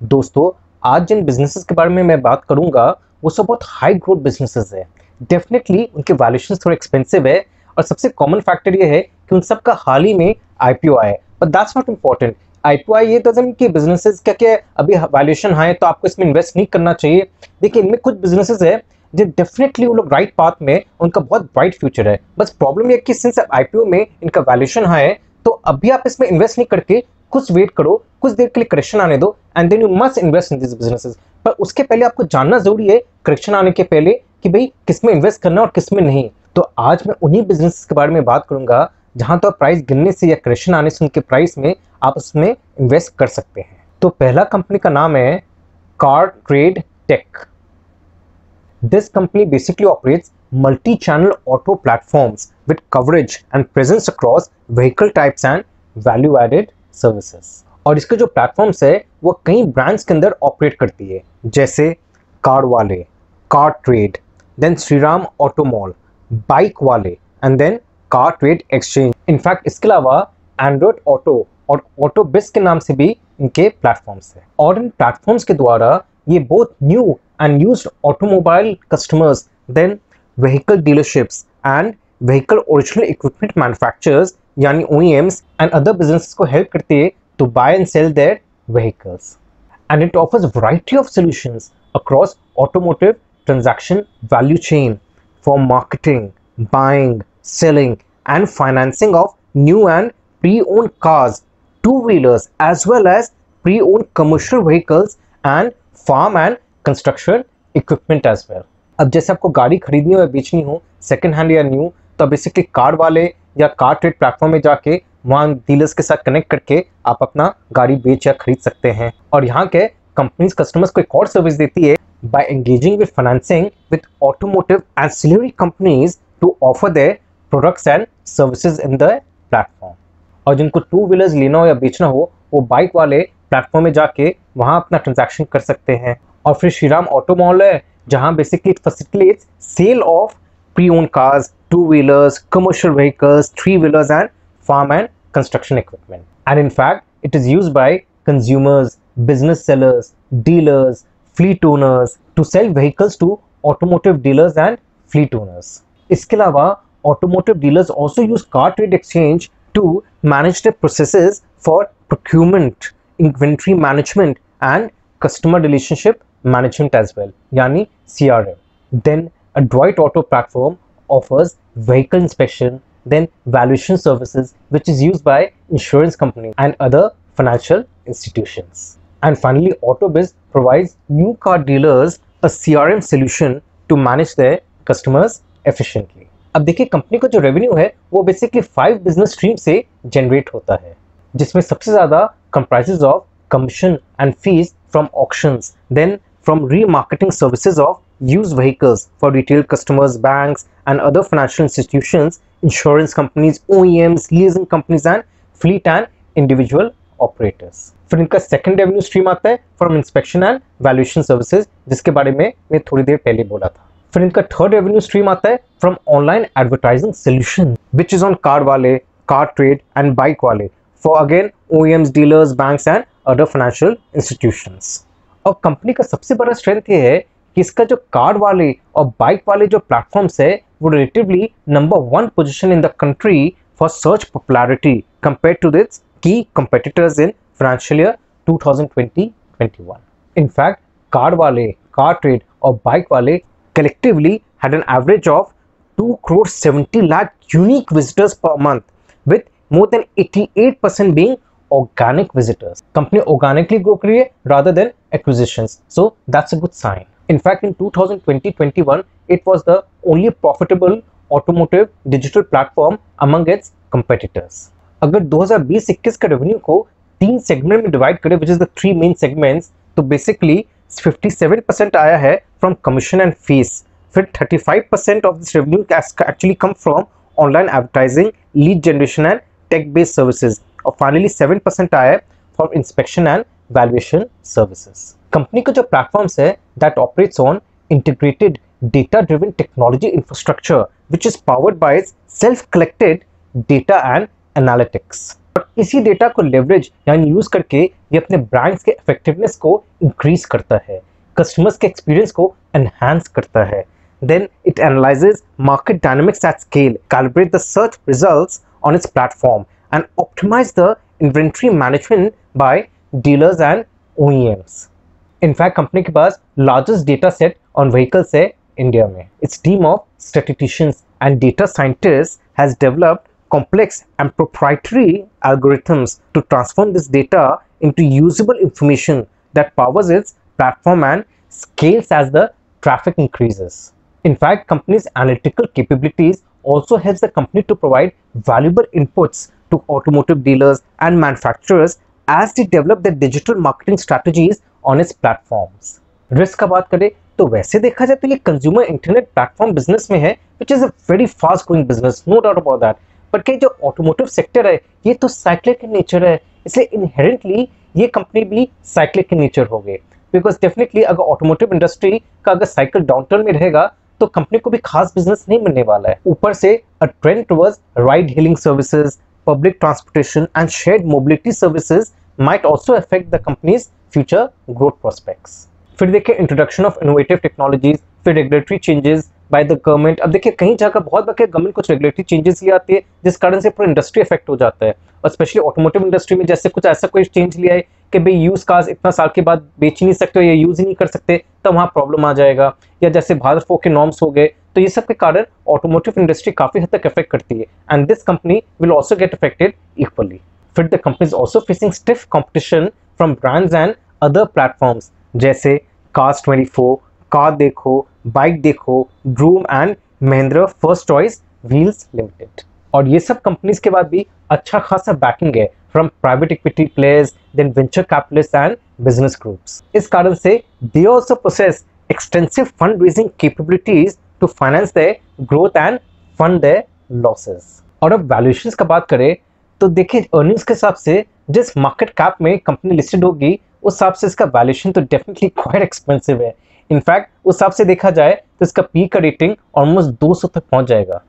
दोस्तों, आज जिन बिजनेसेस के बारे में मैं बात करूंगा वो सब बहुत हाई ग्रोथ बिजनेसेस है। डेफिनेटली उनके वैल्यूएशन थोड़े एक्सपेंसिव है और सबसे कॉमन फैक्टर ये है कि उन सब का हाल ही में आईपीओ आया है। But that's not important. IPO आया ये डजंट कि बिजनेसेस क्या क्या अभी वैल्यूएशन हाई है तो आपको इसमें इन्वेस्ट नहीं करना चाहिए। देखिए, इनमें कुछ बिजनेसेस है जो डेफिनेटली वो लोग राइट पाथ में, उनका बहुत ब्राइट फ्यूचर है। बस प्रॉब्लम ये कि सिंस आईपीओ में इनका वैल्यूएशन हाई है तो अभी आप इसमें इन्वेस्ट नहीं करके कुछ वेट करो, कुछ देर के लिए करेक्शन आने दो and then you must invest in this businesses. पर उसके पहले आपको जानना जरूरी है करेक्शन आने के पहले कि भाई किस में इन्वेस्ट करना और किस में नहीं। तो आज मैं उन्हीं बिजनेस के बारे में बात करूंगा जहां तो प्राइस गिरने से या करेक्शन आने से उनके प्राइस में आप उसमें इन्वेस्ट कर सकते हैं। तो पहला कंपनी का नाम है car trade tech. This company basically operates multi-channel auto platforms with coverage and presence across vehicle types and value-added services. और इसके जो प्लेटफॉर्म्स है वो कई ब्रांड्स के अंदर ऑपरेट करती है, जैसे कार वाले, car trade, then Shriram auto mall, bike वाले and then car trade exchange. In fact इसके अलावा एंड्रॉइड ऑटो और ऑटो बिस के नाम से भी इनके प्लेटफॉर्म्स है। और इन प्लेटफॉर्म्स के द्वारा ये both new and used automobile customers, then vehicle dealerships and vehicle original equipment manufacturers यानी OEMs and other businesses को help करती है to buy and sell their vehicles. And it offers a variety of solutions across automotive transaction value chain for marketing, buying, selling and financing of new and pre-owned cars, two-wheelers as well as pre-owned commercial vehicles and farm and construction equipment as well. अब जैसे आपको गाड़ी खरीदनी हो या बेचनी हो, second hand या न्यू, तो बेसिकली कार वाले या कार ट्रेड प्लेटफॉर्म में जाके वहाँ डीलर्स के साथ कनेक्ट करके आप अपना गाड़ी बेच या खरीद सकते हैं। और यहाँ के कंपनीज कस्टमर्स को एक और सर्विस देती है by engaging with financing with automotive ancillary companies to offer their products and services in the platform. और जिनको टू व्हीलर्स लेना हो या बेचना हो वो बाइक वाले प्लेटफॉर्म में जाके वहाँ अपना ट्रांजैक्शन कर सकते हैं। और फिर श्रीराम ऑटो मॉल है जहां basically it facilitates sale of pre owned cars, two wheelers, commercial vehicles, three wheelers and farm and construction equipment. And in fact it is used by consumers, business sellers, dealers, fleet owners to sell vehicles to automotive dealers and fleet owners. इसके अलावा automotive dealers also use car trade exchange to manage the processes for procurement, inventory management and customer relationship management as well, yani CRM. Then Adroit Auto platform offers vehicle inspection, then valuation services which is used by insurance companies and other financial institutions. And finally AutoBiz provides new car dealers a CRM solution to manage their customers efficiently. अब देखिए, company का जो revenue है वो basically 5 business stream से generate होता है, जिसमें सबसे ज्यादा comprises of commission and fees from auctions, then from remarketing services of used vehicles for retail customers, banks and other financial institutions, insurance companies, OEMs, leasing companies and fleet and individual operators. फिर इनका second revenue stream आता है from inspection and valuation services, जिसके बारे में मैं थोड़ी देर पहले बोला था। फिर इनका थर्ड रेवेन्यू स्ट्रीम आता है from online advertising solution which is on car वाले, कार ट्रेड एंड बाइक वाले for again OEMs, dealers, banks and other financial institutions. और कंपनी का सबसे बड़ा स्ट्रेंथ ये है कि इसका जो कार वाले और बाइक वाले जो प्लेटफॉर्म्स है वो relatively number 1 position in the country for search popularity compared to its key competitors in financial year 2020-21. In fact car वाले, कार ट्रेड और BikeWale collectively had an average of 2.70 lakh unique visitors per month with more than 88% being organic visitors. Company organically grow कर रही है rather than acquisitions, so that's a good sign. In fact, in 2020-21, it was the only profitable automotive digital platform among its competitors. अगर 2020-21 का revenue को 3 segment में divide करें, which is the 3 main segments, तो basically 57% आया है from commission and fees. फिर 35% of this revenue actually come from online advertising, lead generation and tech-based services. और फाइनली 7% आया है for inspection and valuation services. Company का जो प्लेटफॉर्म्स है that operates on integrated data driven technology infrastructure which is powered by it's self collected data and analytics. और इसी data को leverage यानी यूज करके ये अपने ब्रांड्स के इफेक्टिवनेस को इंक्रीज करता है, कस्टमर्स के एक्सपीरियंस को एनहांस करता है. Then it analyzes market dynamics at scale, calibrate the search results on its platform, and optimize the inventory management by dealers and OEMs. In fact, company के पास largest data set on vehicles है India में. Its team of statisticians and data scientists has developed complex and proprietary algorithms to transform this data into usable information that powers its platform and scales as the traffic increases. In fact, company's analytical capabilities also helps the company to provide valuable inputs to automotive dealers and manufacturers as they develop their digital marketing strategies on its platforms. Risk का बात करें तो वैसे देखा जाए तो ये consumer internet platform business में है, which is a very fast growing business, no doubt about that. But क्या जो ऑटोमोटिव सेक्टर है ये तो साइक्लिक इन नेचर है, इसलिए इनहेरेंटली ये कंपनी भी साइक्लिक इन नेचर हो गई. बिकॉज डेफिनेटली अगर ऑटोमोटिव इंडस्ट्री का अगर साइकिल डाउनटर्न में रहेगा तो कंपनी को भी खास बिजनेस नहीं मिलने वाला है. ऊपर से a trend towards ride hailing services, public transportation and shared mobility services might also affect the companies future growth prospects. फिर देखिए इंट्रोडक्शन ऑफ इनोवेटिव टेक्नोलॉजीज, फिर regulatory changes by the government. अब देखिए कहीं जगह बहुत बार गवर्नमेंट कुछ रेगुलेटरी चेंजेस ले आती है जिस कारण से पूरा इंडस्ट्री इफेक्ट हो जाता है, और स्पेशली ऑटोमोटिव इंडस्ट्री में जैसे कुछ ऐसा कोई चेंज लिया है कि भाई यूज कार्स इतना साल के बाद बेच ही नहीं सकते या यूज ही नहीं कर सकते, तो वहाँ प्रॉब्लम आ जाएगा. या जैसे भारत 4 के नॉर्म्स हो गए, तो ये सब के कारण ऑटोमोटिव इंडस्ट्री काफी हद तक इफेक्ट करती है, and this company will also get affected equally. फिर the company is also facing stiff competition from brands and other platforms जैसे Cars24, CarDekho, BikeDekho, Droom and Mahindra First Choice Wheels Limited. और ये सब कंपनीज के बाद भी अच्छा खासा बैकिंग है from private equity players, then venture capitalist and business groups. इस कारण से they also possess extensive fund raising capabilities to finance their growth and fund their losses. और अब वैल्यूएशंस का बात करें तो देखिए अर्निंग्स के हिसाब से जिस मार्केट कैप में कंपनी लिस्टेड होगी उस हिसाब से इसका वैल्यूएशन तो डेफिनेटली क्वाइट एक्सपेंसिव है. इनफैक्ट उस हिसाब से देखा जाए तो इसका पी का रेटिंग ऑलमोस्ट 200 तक पहुंच जाएगा.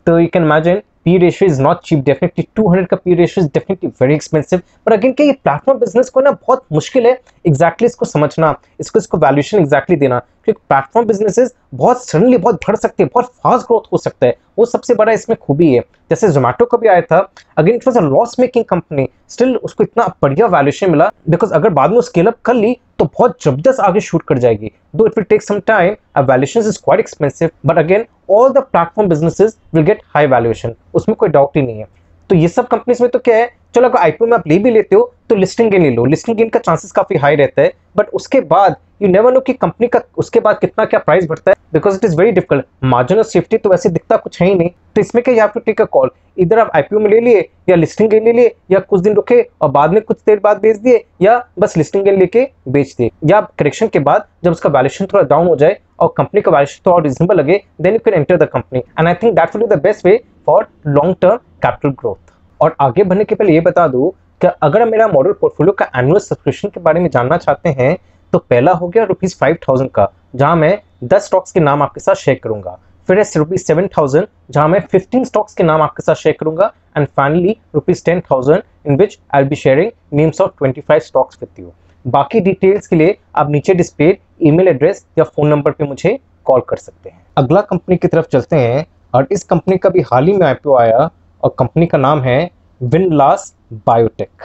तो you can imagine P ratio is not cheap. Definitely 200 का P ratio is definitely very expensive. पर अगेन क्या ये प्लेटफॉर्म बिजनेस को ना बहुत मुश्किल है एग्जैक्टली इसको समझना, इसको वैल्यूएशन एग्जैक्टली देना, क्योंकि प्लेटफॉर्म बिजनेसेस बहुत सडनली बहुत बढ़ सकते हैं, बहुत फास्ट ग्रोथ हो सकता है. वो सबसे बड़ा इसमें खूबी है. जैसे जोमेटो का भी आया था, again it was a loss making company, still उसको इतना बढ़िया वैल्यूएशन मिला बिकॉज अगर बाद में स्केल अप कर ली तो बहुत जबरदस्त आगे शूट कर जाएगी. Though it will take some time, valuation is quite expensive, but again all the platform businesses will get high valuation, उसमें कोई डाउट ही नहीं है. तो ये सब कंपनीज में तो क्या है, चलो अगर आईपीओ में आप ले भी लेते हो तो लिस्टिंग गेन ले लो, लिस्टिंग गेन का चांसेस काफी हाई रहता है, बट उसके बाद यू नेवर नो कि कंपनी का उसके बाद कितना क्या प्राइस बढ़ता है, because it is very difficult. Margin of safety तो वैसे दिखता कुछ है ही नहीं. तो इसमें क्या, you have to take a call, इधर आप आईपीओ में ले लिए या लिस्टिंग गेन ले लिए, या कुछ दिन रुके और बाद में कुछ देर बाद बेच दिए, या बस लिस्टिंग गेन लेके बेच दिए, या करेक्शन के बाद जब उसका वैल्यूएशन थोड़ा डाउन हो जाए और कंपनी का वैल्यूएशन थोड़ा रीजनेबल लगे, then you can enter the company. And I think that will be the best way for long term capital growth. और आगे बढ़ने के पहले ये बता दूं कि अगर मेरा मॉडल पोर्टफोलियो का एनुअल सब्सक्रिप्शन के बारे में जानना चाहते हैं तो पहला हो गया ₹5000 का, जहां मैं 10 स्टॉक्स के नाम आपके साथ शेयर करूंगा. फिर है ₹7000 जहां मैं 15 स्टॉक्स के नाम आपके साथ शेयर करूंगा. And finally ₹10,000 in which I will be sharing names of 25 stocks with you. बाकी डिटेल्स के लिए आप नीचे डिस्प्ले ईमेल एड्रेस या फोन नंबर पे मुझे कॉल कर सकते हैं. अगला कंपनी की तरफ चलते हैं, और इस कंपनी का भी हाल ही में आईपीओ आया, और कंपनी का नाम है विनलास बायोटेक.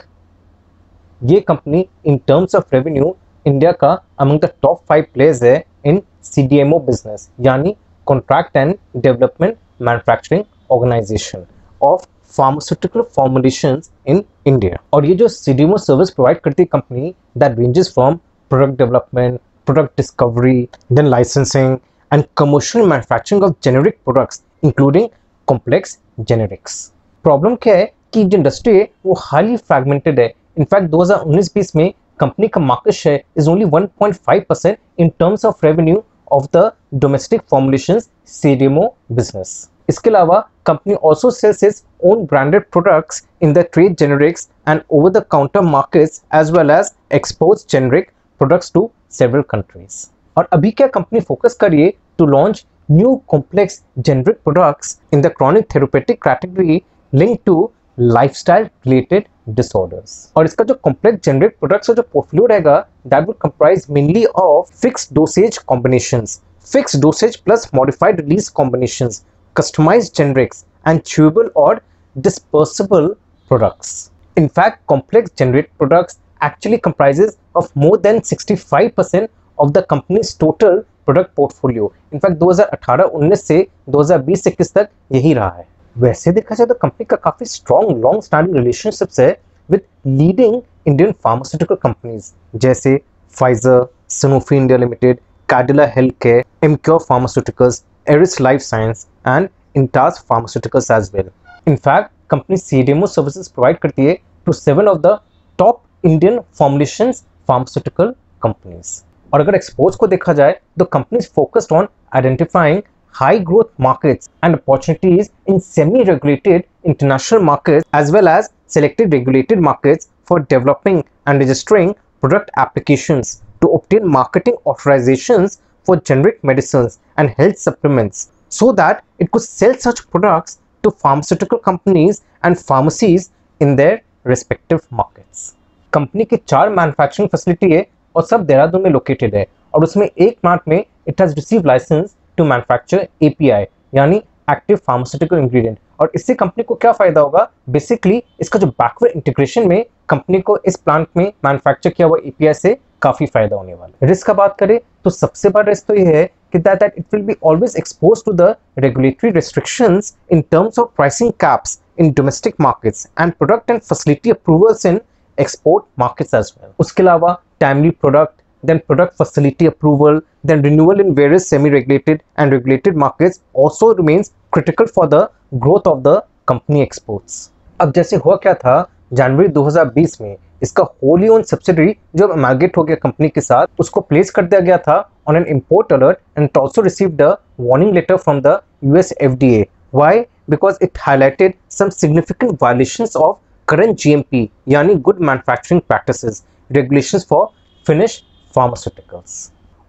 ये company in terms of revenue India का अमंग द टॉप 5 प्लेयर्स है इन सीडीएमओ बिजनेस, यानी contract and development manufacturing organisation of pharmaceutical formulations in India. और ये जो सीडीएमओ सर्विस प्रोवाइड करती है company, that ranges from product development, product discovery, then licensing and commercial manufacturing of generic products including complex generics. Problem क्या है कि जो industry है वो हाईली फ्रैगमेंटेड है. इनफैक्ट 2019-20 में कंपनी का market share is only 1.5% in terms of revenue of the domestic formulations CDMO business. इसके अलावा company also sells its own branded products in the trade generics and over the counter markets as well as exports generic products to several countries. और अभी क्या company focus कर रही है to launch new complex generic products in the chronic therapeutic category linked to lifestyle related disorders। और इसका जो complex generic products का जो portfolio रहेगा that would comprise mainly of fixed dosage combinations, fixed dosage plus modified release combinations, customized generics and chewable or dispersible products। In fact, complex generic products actually comprises of more than 65% of the company's total product portfolio। In fact 2018-19 से 2020-21 तक यही रहा है। वैसे देखा जाए तो company का काफी स्ट्रॉन्ग लॉन्ग स्टैंडिंग रिलेशनशिप्स है with leading Indian pharmaceutical companies जैसे Pfizer, Sanofi India Limited, Cadila Health Care, Emcure Pharmaceuticals, Eris Life Science and Intas Pharmaceuticals as well. In fact, company CDMO services provide करती है to 7 of the top Indian formulations pharmaceutical companies. और अगर exports को देखा जाए तो companies focused on identifying high growth markets and opportunities in semi-regulated international markets as well as selected regulated markets for developing and registering product applications to obtain marketing authorizations for generic medicines and health supplements so that it could sell such products to pharmaceutical companies and pharmacies in their respective markets। Company की 4 manufacturing facility है और सब देहरादून में located है और उसमें एक plant में it has receive licence to manufacture API यानी एक्टिव फार्मास्यूटिकल इंग्रेडिएंट। और इससे कंपनी को क्या फायदा होगा, बेसिकली इसका जो बैकवर्ड इंटीग्रेशन में कंपनी को इस प्लांट में मैन्युफैक्चर किया हुआ API से काफी फायदा होने वाला है। रिस्क का बात करें तो सबसे बड़ा रिस्क तो ये है कि that it will be always exposed to the regulatory restrictions in terms of pricing caps in domestic markets and product and facility approvals in export markets as well। उसके अलावा timely product, then product facility approval, then renewal in various semi-regulated and regulated markets also remains critical for the growth of the company exports। अब जैसे हुआ क्या था, जनवरी 2020 में इसका Holi own subsidiary जो अमालगेट हो गया कंपनी के साथ, उसको प्लेस कर दिया गया था on an import alert and also received a warning letter from the US FDA। Why? Because it highlighted some significant violations of current GMP यानी Good Manufacturing Practices regulations for finished pharmaceuticals।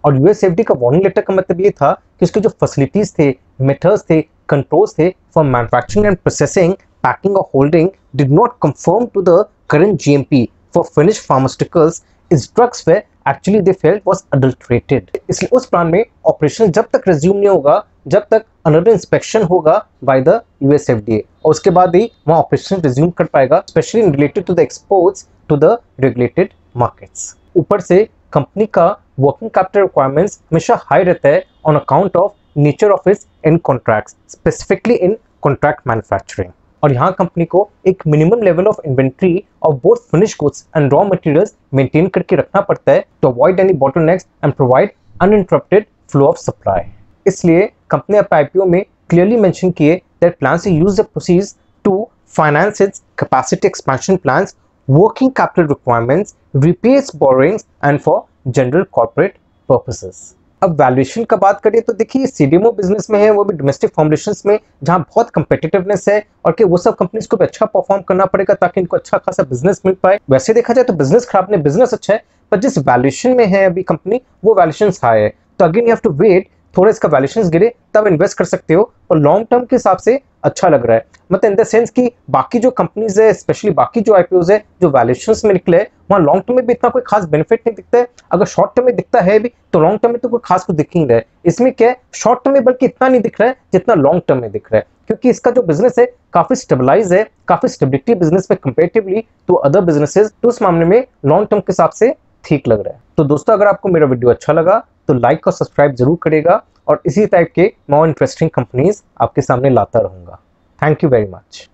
और USFDA का warning letter का मतलब ये था कि उसके जो फैसिलिटीज थे, मेथड्स थे, कंट्रोल्स थे for manufacturing and processing, packing और holding did not conform to the current GMP for finished pharmaceuticals. इस ड्रग्स वे actually they felt was adulterated. इसलिए उस प्लान में ऑपरेशन जब तक रिज्यूम नहीं होगा जब तक अनदर इंस्पेक्शन होगा बाय द USFDA और उसके बाद ही वहाँ ऑपरेशन रिज्यूम कर पाएगा, specially related to the exports to the regulated markets. ऊपर से कंपनी का वर्किंग कैपिटल रिक्वायरमेंट्स हमेशा हाई रहता है on account of nature of its and contracts, specifically in contract manufacturing. और यहाँ कंपनी को एक minimum level of inventory of both finish goods and raw materials maintain करके रखना पड़ता है to avoid any bottlenecks and provide uninterrupted flow of supply. इसलिए company अपने IPO में क्लियरली मेंशन किए that plans to use the proceeds to finance its capacity expansion plans, working capital requirements, repays borrowings and for general corporate purposes। अब valuation का बात करें तो देखिए CDMO बिजनेस में है, वो भी डोमेस्टिक फॉर्मुलेशंस में, जहां बहुत कंपेटिटिवनेस है और कि वो सब कंपनीज को भी अच्छा परफॉर्म करना पड़ेगा ताकि इनको अच्छा खासा बिजनेस मिल पाए। वैसे देखा जाए तो बिजनेस खराब नहीं, बिजनेस अच्छा है, पर जिस वैल्यूएशन में है अभी कंपनी वो वैल्यूएशन हाई है, तो again you have to wait, थोड़ा इसका वैल्यूएशन गिरे तब इन्वेस्ट कर सकते हो और लॉन्ग टर्म के हिसाब से अच्छा लग रहा है। मतलब इन द सेंस कि बाकी जो कंपनीज है, स्पेशली बाकी जो IPOs है जो वैल्यूएशंस में निकले हैं, वहाँ लॉन्ग टर्म में भी इतना कोई खास बेनिफिट नहीं दिखता है। अगर शॉर्ट टर्म में दिखता है भी तो लॉन्ग टर्म में तो कोई खास कुछ दिख ही नहीं रहा है। इसमें क्या है, शॉर्ट टर्म में बल्कि इतना नहीं दिख रहा है जितना लॉन्ग टर्म में दिख रहा है, क्योंकि इसका जो बिजनेस है काफी स्टेबलाइज है, काफी स्टेबिलिटी बिजनेस में कंपेरेटिवली टू अदर बिजनेसेस, तो उस मामले में लॉन्ग टर्म के हिसाब से ठीक लग रहा है। तो दोस्तों अगर आपको मेरा वीडियो अच्छा लगा तो लाइक और सब्सक्राइब जरूर करेगा और इसी टाइप के मोर इंटरेस्टिंग कंपनीज आपके सामने लाता रहूंगा। Thank you very much.